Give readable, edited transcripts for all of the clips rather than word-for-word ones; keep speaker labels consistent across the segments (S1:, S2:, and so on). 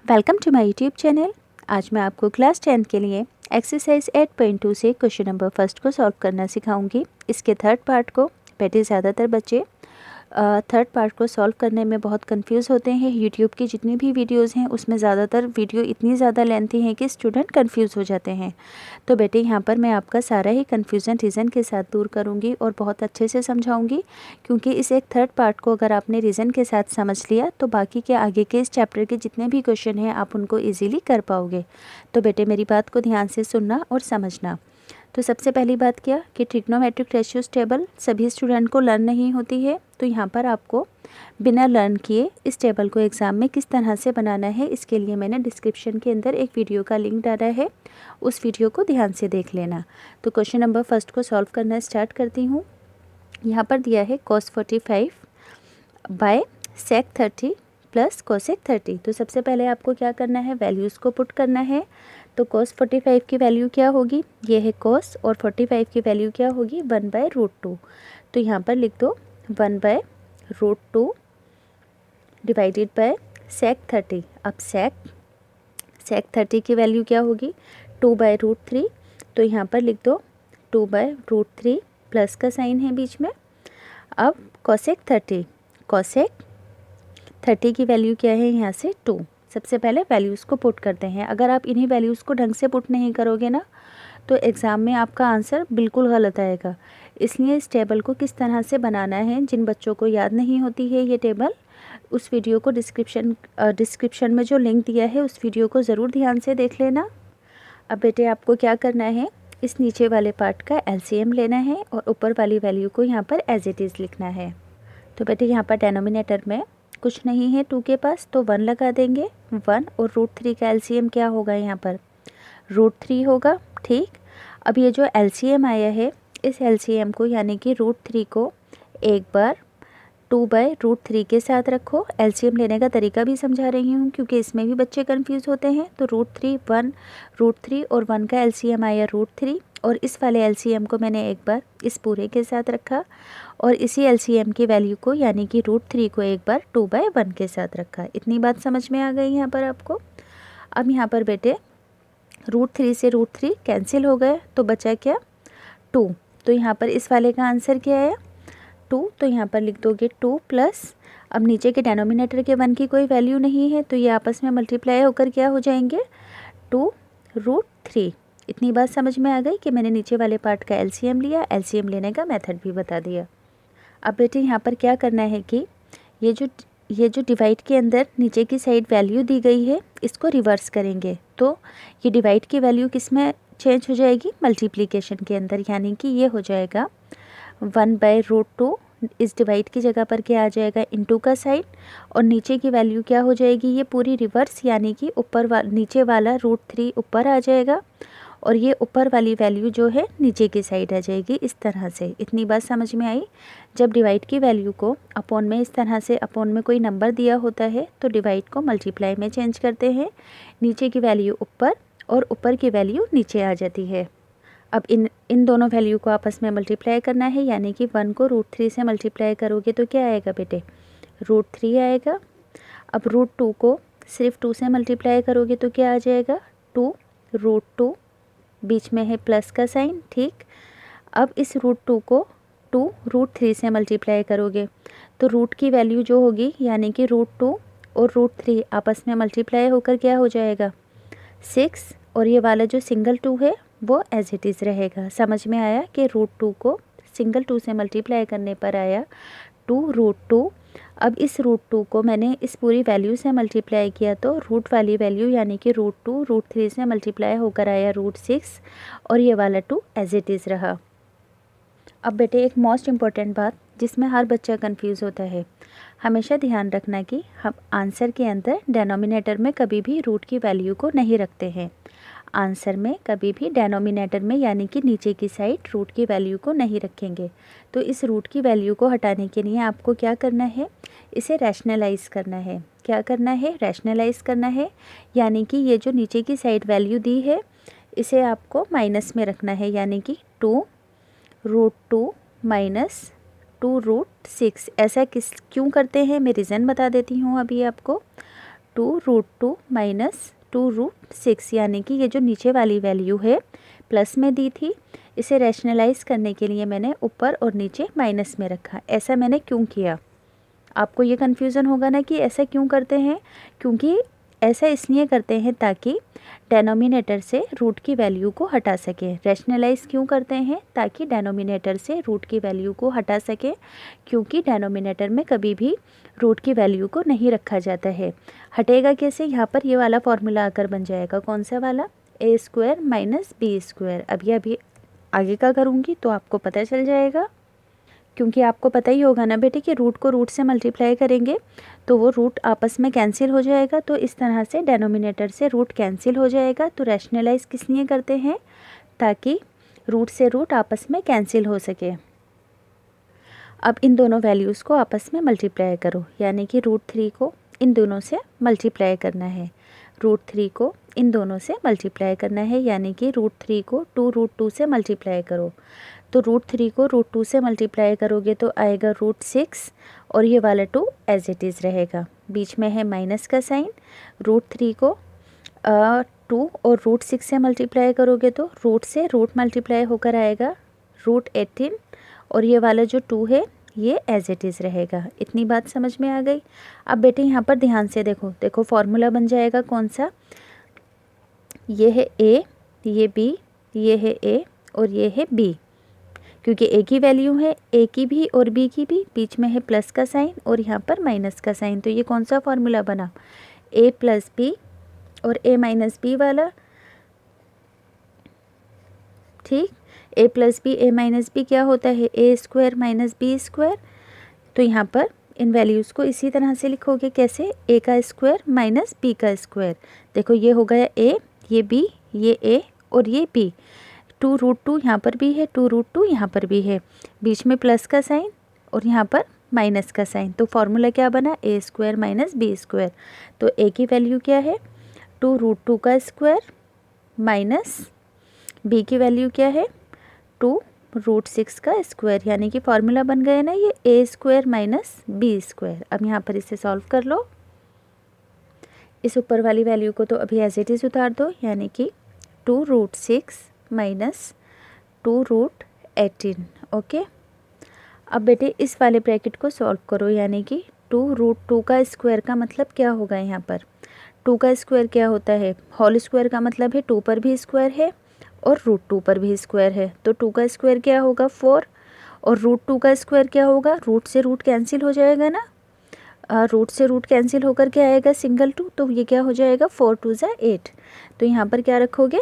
S1: Welcome to my YouTube channel. आज मैं आपको क्लास 10 के लिए एक्सरसाइज 8.2 से क्वेश्चन नंबर फर्स्ट को सॉल्व करना सिखाऊंगी। इसके थर्ड पार्ट को बेटे ज़्यादातर बच्चे थर्ड पार्ट को सॉल्व करने में बहुत कंफ्यूज होते हैं। यूट्यूब की जितनी भी वीडियोस हैं उसमें ज़्यादातर वीडियो इतनी ज़्यादा लेंथी हैं कि स्टूडेंट कंफ्यूज हो जाते हैं। तो बेटे यहाँ पर मैं आपका सारा ही कन्फ्यूज़न रीज़न के साथ दूर करूँगी और बहुत अच्छे से समझाऊँगी, क्योंकि इस एक थर्ड पार्ट को अगर आपने रीज़न के साथ समझ लिया तो बाकी के आगे के इस चैप्टर के जितने भी क्वेश्चन हैं आप उनको ईज़िली कर पाओगे। तो बेटे मेरी बात को ध्यान से सुनना और समझना। तो सबसे पहली बात क्या कि ट्रिग्नोमेट्रिक रेशियोज टेबल सभी स्टूडेंट को लर्न नहीं होती है। तो यहाँ पर आपको बिना लर्न किए इस टेबल को एग्ज़ाम में किस तरह से बनाना है, इसके लिए मैंने डिस्क्रिप्शन के अंदर एक वीडियो का लिंक डाला है, उस वीडियो को ध्यान से देख लेना। तो क्वेश्चन नंबर फर्स्ट को सॉल्व करना स्टार्ट करती हूँ। यहाँ पर दिया है cos 45 by sec 30 plus cosec 30। तो सबसे पहले आपको क्या करना है, वैल्यूज़ को पुट करना है। तो cos 45 की वैल्यू क्या होगी, ये है cos, और 45 की वैल्यू क्या होगी 1/√2। तो यहाँ पर लिख दो 1/√2 डिवाइडेड बाय sec 30। अब sec 30 की वैल्यू क्या होगी 2/√3। तो यहाँ पर लिख दो 2/√3, प्लस का साइन है बीच में। अब cosec 30 की वैल्यू क्या है यहाँ से 2। सबसे पहले वैल्यूज़ को पुट करते हैं। अगर आप इन्हीं वैल्यूज़ को ढंग से पुट नहीं करोगे ना तो एग्ज़ाम में आपका आंसर बिल्कुल गलत आएगा। इसलिए इस टेबल को किस तरह से बनाना है, जिन बच्चों को याद नहीं होती है ये टेबल, उस वीडियो को डिस्क्रिप्शन में जो लिंक दिया है उस वीडियो को ज़रूर ध्यान से देख लेना। अब बेटे आपको क्या करना है, इस नीचे वाले पार्ट का एलसीएम लेना है और ऊपर वाली वैल्यू को यहाँ पर एज इट इज़ लिखना है। तो बेटे यहाँ पर डेनोमिनेटर में कुछ नहीं है 2 के पास, तो 1 लगा देंगे। 1 और √3 का एलसीएम क्या होगा, यहाँ पर √3 होगा। ठीक, अब ये जो एलसीएम आया है इस एलसीएम को यानी कि √3 को एक बार 2/√3 के साथ रखो। एलसीएम लेने का तरीका भी समझा रही हूँ क्योंकि इसमें भी बच्चे कंफ्यूज होते हैं। तो √3 1, √3 और 1 का एलसीएम आया √3, और इस वाले एलसीएम को मैंने एक बार इस पूरे के साथ रखा, और इसी एलसीएम की वैल्यू को यानी कि √3 को एक बार 2/1 के साथ रखा। इतनी बात समझ में आ गई यहाँ पर आपको। अब यहाँ पर बेटे √3 से √3 कैंसिल हो गए तो बचा क्या 2। तो यहाँ पर इस वाले का आंसर क्या आया 2। तो यहाँ पर लिख दोगे 2 प्लस, अब नीचे के डेनोमिनेटर के 1 की कोई वैल्यू नहीं है तो ये आपस में मल्टीप्लाई होकर क्या हो जाएंगे 2√3। इतनी बात समझ में आ गई कि मैंने नीचे वाले पार्ट का एलसीएम लिया, एलसीएम लेने का मेथड भी बता दिया। अब बेटे यहाँ पर क्या करना है कि ये जो डिवाइड के अंदर नीचे की साइड वैल्यू दी गई है इसको रिवर्स करेंगे। तो ये डिवाइड की वैल्यू किस में चेंज हो जाएगी, मल्टीप्लिकेशन के अंदर, यानी कि ये हो जाएगा 1/√2। इस डिवाइड की जगह पर क्या आ जाएगा इनटू का साइन, और नीचे की वैल्यू क्या हो जाएगी ये पूरी रिवर्स, यानी कि नीचे वाला √3 ऊपर आ जाएगा और ये ऊपर वाली वैल्यू जो है नीचे की साइड आ जाएगी। इस तरह से इतनी बात समझ में आई। जब डिवाइड की वैल्यू को अपॉन में इस तरह से अपॉन में कोई नंबर दिया होता है तो डिवाइड को मल्टीप्लाई में चेंज करते हैं, नीचे की वैल्यू ऊपर और ऊपर की वैल्यू नीचे आ जाती है। अब इन दोनों वैल्यू को आपस में मल्टीप्लाई करना है, यानी कि 1 को √3 से मल्टीप्लाई करोगे तो क्या आएगा बेटे √3 आएगा। अब √2 को सिर्फ 2 से मल्टीप्लाई करोगे तो क्या आ जाएगा 2√2, बीच में है प्लस का साइन। ठीक, अब इस √2 को 2√3 से मल्टीप्लाई करोगे तो रूट की वैल्यू जो होगी यानी कि √2 और √3 आपस में मल्टीप्लाई होकर क्या हो जाएगा 6, और ये वाला जो सिंगल 2 है वो एज इट इज़ रहेगा। समझ में आया कि √2 को सिंगल 2 से मल्टीप्लाई करने पर आया 2√2। अब इस √2 को मैंने इस पूरी वैल्यू से मल्टीप्लाई किया तो रूट वाली वैल्यू यानी कि √2 √3 से मल्टीप्लाई होकर आया √6, और ये वाला 2 एज इट इज़ रहा। अब बेटे एक मोस्ट इम्पॉर्टेंट बात जिसमें हर बच्चा कंफ्यूज होता है, हमेशा ध्यान रखना कि हम आंसर के अंदर डेनोमिनेटर में कभी भी रूट की वैल्यू को नहीं रखते हैं। आंसर में कभी भी डेनोमिनेटर में यानी कि नीचे की साइड रूट की वैल्यू को नहीं रखेंगे। तो इस रूट की वैल्यू को हटाने के लिए आपको क्या करना है, इसे रैशनलाइज़ करना है। क्या करना है, रैशनलाइज़ करना है, यानी कि ये जो नीचे की साइड वैल्यू दी है इसे आपको माइनस में रखना है, यानी कि 2√2 माइनस 2√6। ऐसा क्यों करते हैं मैं रीज़न बता देती हूँ अभी आपको। 2√2 माइनस 2√6, यानी कि ये जो नीचे वाली वैल्यू है प्लस में दी थी, इसे रैशनलाइज करने के लिए मैंने ऊपर और नीचे माइनस में रखा। ऐसा मैंने क्यों किया? आपको ये कन्फ्यूज़न होगा ना कि ऐसा क्यों करते हैं, क्योंकि ऐसा इसलिए करते हैं ताकि डेनोमिनेटर से रूट की वैल्यू को हटा सकें। रैशनलाइज क्यों करते हैं? ताकि डेनोमिनेटर से रूट की वैल्यू को हटा सकें, क्योंकि डेनोमिनेटर में कभी भी रूट की वैल्यू को नहीं रखा जाता है। हटेगा कैसे? यहाँ पर ये वाला फॉर्मूला आकर बन जाएगा। कौन सा वाला? a² minus b²। अभी आगे का करूँगी तो आपको पता चल जाएगा, क्योंकि आपको पता ही होगा ना बेटे कि रूट को रूट से मल्टीप्लाई करेंगे तो वो रूट आपस में कैंसिल हो जाएगा। तो इस तरह से डेनोमिनेटर से रूट कैंसिल हो जाएगा। तो रैशनलाइज किस लिए करते हैं? ताकि रूट से रूट आपस में कैंसिल हो सके। अब इन दोनों वैल्यूज़ को आपस में मल्टीप्लाई करो, यानी कि √3 को इन दोनों से मल्टीप्लाई करना है। √3 को इन दोनों से मल्टीप्लाई करना है, यानी कि √3 को 2√2 से मल्टीप्लाई करो। तो √3 को √2 से मल्टीप्लाई करोगे तो आएगा √6 और ये वाला 2 एज इट इज़ रहेगा। बीच में है माइनस का साइन। √3 को 2 और √6 से मल्टीप्लाई करोगे तो रूट से रूट मल्टीप्लाई होकर आएगा √18 और ये वाला जो 2 है ये एज इट इज़ रहेगा। इतनी बात समझ में आ गई? अब बेटे यहाँ पर ध्यान से देखो फॉर्मूला बन जाएगा कौन सा? ये है a, ये b, ये है a और ये है b। क्योंकि a की वैल्यू है, a की भी और b की भी, बीच में है प्लस का साइन और यहाँ पर माइनस का साइन। तो ये कौन सा फॉर्मूला बना? a प्लस b और a माइनस b वाला। ठीक, a plus B a minus B क्या होता है? a² minus b²। तो यहाँ पर इन वैल्यूज़ को इसी तरह से लिखोगे। कैसे? a का स्क्वायर माइनस b का स्क्वायर। देखो ये हो गया a, ये b, ये a और ये b। 2√2 यहाँ पर भी है, 2√2 यहाँ पर भी है, बीच में प्लस का साइन और यहाँ पर माइनस का साइन। तो फॉर्मूला क्या बना? a² minus b²। तो a की वैल्यू क्या है? 2√2 का स्क्वायर माइनस b की वैल्यू क्या है? 2√6 का स्क्वायर। यानी कि फॉर्मूला बन गया ना ये a² माइनस b²। अब यहाँ पर इसे सॉल्व कर लो। इस ऊपर वाली वैल्यू को तो अभी एज इट इज़ उतार दो, यानी कि 2√6 माइनस 2√18। ओके, अब बेटे इस वाले ब्रैकेट को सॉल्व करो, यानी कि 2√2 का स्क्वायर का मतलब क्या होगा? यहाँ पर 2 का स्क्वायर क्या होता है? होल स्क्वायर का मतलब है 2 पर भी स्क्वायर है और √2 पर भी स्क्वायर है। तो 2 का स्क्वायर क्या होगा? 4 और √2 का स्क्वायर क्या होगा? रूट से रूट कैंसिल हो जाएगा ना, रूट से रूट कैंसिल होकर क्या आएगा? सिंगल 2। तो ये क्या हो जाएगा? 4 2 ज़ा 8। तो यहाँ पर क्या रखोगे?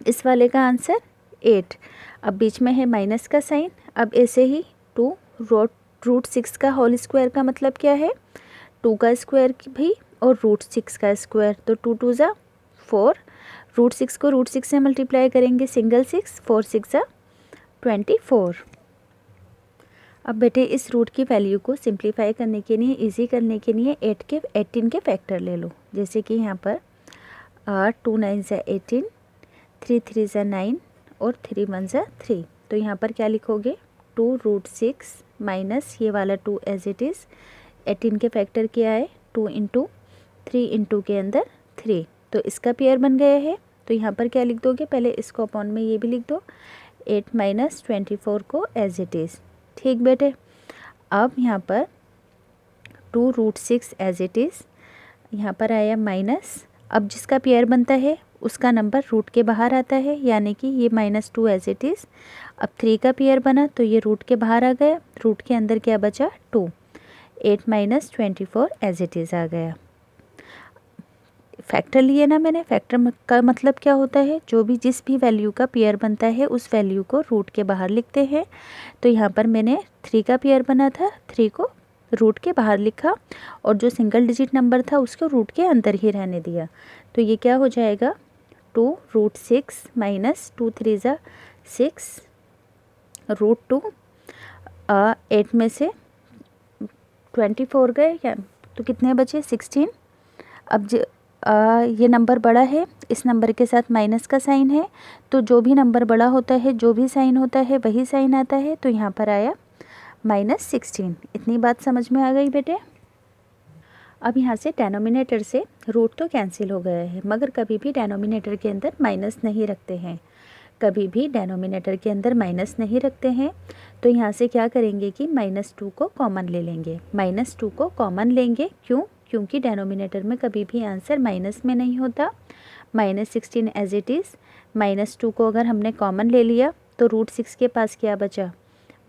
S1: इस वाले का आंसर 8। अब बीच में है माइनस का साइन। अब ऐसे ही 2 √6 का होल स्क्वायर का मतलब क्या है? 2 का स्क्वायर भी और √6 का स्क्वायर। तो 2 2 ज़ा 4, √6 को √6 से मल्टीप्लाई करेंगे, सिंगल 6, 4 6 ज़ा 24। अब बेटे इस रूट की वैल्यू को सिंप्लीफाई करने के लिए, इजी करने के लिए 18 के फैक्टर ले लो। जैसे कि यहाँ पर 2 9 ज़ा 18, 3 3 ज़ा 9 और 3 1 ज़ा 3। तो यहाँ पर क्या लिखोगे? 2√6 माइनस ये वाला 2 एज इट इज़। 18 के फैक्टर क्या है? 2 इंटू 3 इंटू के अंदर 3। तो इसका पेयर बन गया है। तो यहाँ पर क्या लिख दोगे? पहले इसको अपॉन में ये भी लिख दो, 8 माइनस 24 को एज इट इज़। ठीक बेटे, अब यहाँ पर 2√6 एज इट इज़, यहाँ पर आया माइनस। अब जिसका पेयर बनता है उसका नंबर रूट के बाहर आता है, यानी कि ये -2 एज इट इज़। अब 3 का पेयर बना तो ये रूट के बाहर आ गया, रूट के अंदर क्या बचा? 2। 8 माइनस 24 एज इट इज़ आ गया। फैक्टर लिए ना मैंने। फैक्टर का मतलब क्या होता है? जो भी जिस भी वैल्यू का पेयर बनता है उस वैल्यू को रूट के बाहर लिखते हैं। तो यहाँ पर मैंने 3 का पेयर बना था, 3 को रूट के बाहर लिखा और जो सिंगल डिजिट नंबर था उसको रूट के अंदर ही रहने दिया। तो ये क्या हो जाएगा? 2√6 माइनस 2 3 ज़ा 6 √2। 8 में से 24 गए या तो कितने बचे? 16। अब ये नंबर बड़ा है, इस नंबर के साथ माइनस का साइन है, तो जो भी नंबर बड़ा होता है, जो भी साइन होता है वही साइन आता है। तो यहाँ पर आया -16। इतनी बात समझ में आ गई बेटे? अब यहाँ से डेनोमिनेटर से रूट तो कैंसिल हो गया है, मगर कभी भी डेनोमिनेटर के अंदर माइनस नहीं रखते हैं, कभी भी डेनोमिनेटर के अंदर माइनस नहीं रखते हैं। तो यहाँ से क्या करेंगे कि -2 को कॉमन ले लेंगे, -2 को कॉमन लेंगे। क्यों? क्योंकि डेनोमिनेटर में कभी भी आंसर माइनस में नहीं होता। -16 एज इट इज़, -2 को अगर हमने कॉमन ले लिया तो √6 के पास क्या बचा?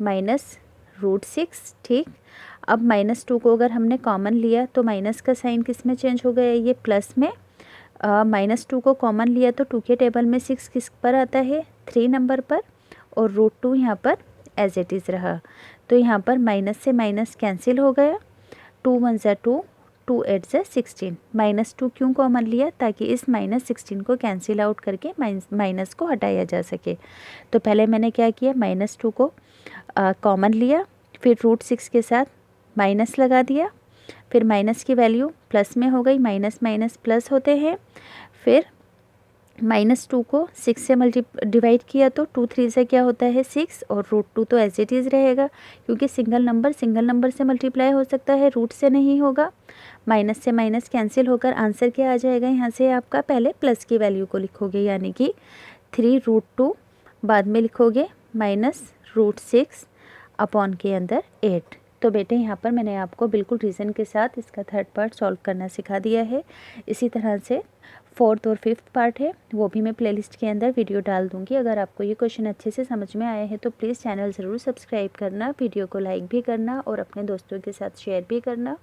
S1: -√6। ठीक, अब -2 को अगर हमने कॉमन लिया तो माइनस का साइन किस में चेंज हो गया? ये प्लस में। -2 को कॉमन लिया तो 2 के टेबल में 6 किस पर आता है? 3 नंबर पर, और √2 यहाँ पर एज इट इज़ रहा। तो यहाँ पर माइनस से माइनस कैंसिल हो गया, 2 1 ज़ा 2, 2 8 ज़ा 16। -2 क्यों कॉमन लिया? ताकि इस -16 को कैंसिल आउट करके माइनस को हटाया जा सके। तो पहले मैंने क्या किया, -2 को कॉमन लिया, फिर √6 के साथ माइनस लगा दिया, फिर माइनस की वैल्यू प्लस में हो गई, माइनस माइनस प्लस होते हैं। फिर -2 को 6 से डिवाइड किया तो 2 3 से क्या होता है? 6, और √2 तो एज इट इज़ रहेगा, क्योंकि सिंगल नंबर से मल्टीप्लाई हो सकता है, रूट से नहीं होगा। माइनस से माइनस कैंसिल होकर आंसर क्या आ जाएगा? यहाँ से आपका पहले प्लस की वैल्यू को लिखोगे, यानी कि 3√2, बाद में लिखोगे -√6 अपॉन के अंदर 8। तो बेटे यहाँ पर मैंने आपको बिल्कुल रीज़न के साथ इसका थर्ड पार्ट सॉल्व करना सिखा दिया है। इसी तरह से फोर्थ और फिफ्थ पार्ट है, वो भी मैं प्लेलिस्ट के अंदर वीडियो डाल दूँगी। अगर आपको ये क्वेश्चन अच्छे से समझ में आए हैं तो प्लीज़ चैनल ज़रूर सब्सक्राइब करना, वीडियो को लाइक भी करना और अपने दोस्तों के साथ शेयर भी करना।